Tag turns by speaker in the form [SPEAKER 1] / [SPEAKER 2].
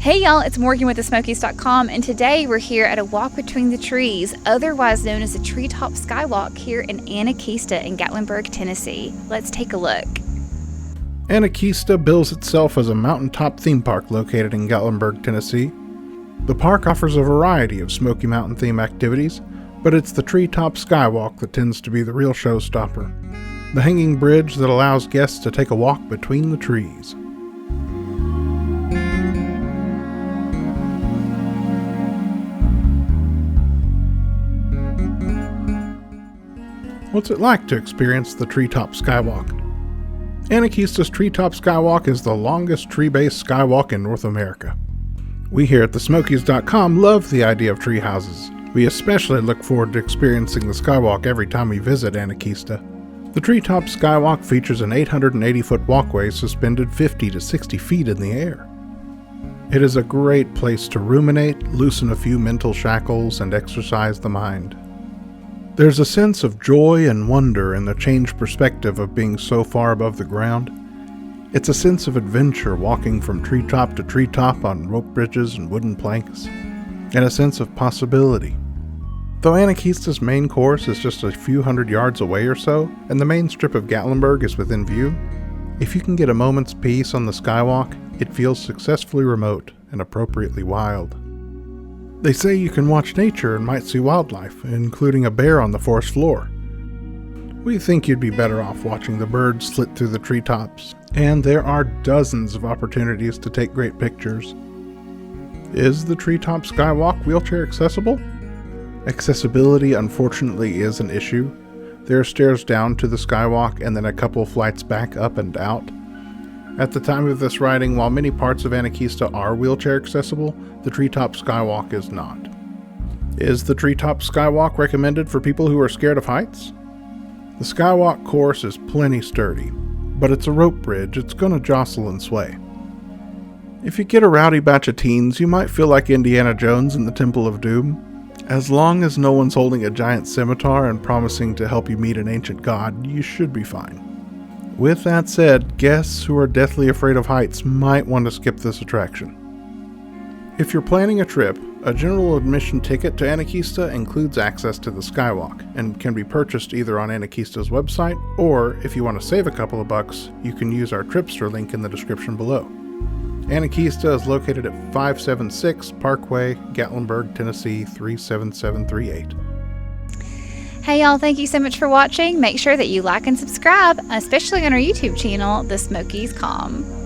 [SPEAKER 1] Hey y'all, it's Morgan with thesmokies.com, and today we're here at a walk between the trees, otherwise known as the Treetop Skywalk, here in Anakeesta in Gatlinburg, Tennessee. Let's take a look.
[SPEAKER 2] Anakeesta bills itself as a mountaintop theme park located in Gatlinburg, Tennessee. The park offers a variety of Smoky Mountain theme activities, but it's the Treetop Skywalk that tends to be the real showstopper. The hanging bridge that allows guests to take a walk between the trees. What's it like to experience the Treetop Skywalk? Anakeesta's Treetop Skywalk is the longest tree-based skywalk in North America. We here at thesmokies.com love the idea of tree houses. We especially look forward to experiencing the skywalk every time we visit Anakeesta. The Treetop Skywalk features an 880-foot walkway suspended 50 to 60 feet in the air. It is a great place to ruminate, loosen a few mental shackles, and exercise the mind. There's a sense of joy and wonder in the changed perspective of being so far above the ground. It's a sense of adventure walking from treetop to treetop on rope bridges and wooden planks, and a sense of possibility. Though Anakeesta's main course is just a few hundred yards away or so, and the main strip of Gatlinburg is within view, if you can get a moment's peace on the skywalk, it feels successfully remote and appropriately wild. They say you can watch nature and might see wildlife, including a bear on the forest floor. We think you'd be better off watching the birds flit through the treetops, and there are dozens of opportunities to take great pictures. Is the Treetop Skywalk wheelchair accessible? Accessibility, unfortunately, is an issue. There are stairs down to the skywalk and then a couple flights back up and out. At the time of this writing, while many parts of Anakeesta are wheelchair accessible, the Treetop Skywalk is not. Is the Treetop Skywalk recommended for people who are scared of heights? The skywalk course is plenty sturdy, but it's a rope bridge, it's gonna jostle and sway. If you get a rowdy batch of teens, you might feel like Indiana Jones in the Temple of Doom. As long as no one's holding a giant scimitar and promising to help you meet an ancient god, you should be fine. With that said, guests who are deathly afraid of heights might want to skip this attraction. If you're planning a trip, a general admission ticket to Anakeesta includes access to the skywalk and can be purchased either on Anakeesta's website, or if you want to save a couple of bucks, you can use our Tripster link in the description below. Anakeesta is located at 576 Parkway, Gatlinburg, Tennessee 37738.
[SPEAKER 1] Hey y'all, thank you so much for watching. Make sure that you like and subscribe, especially on our YouTube channel, The Smokies.com.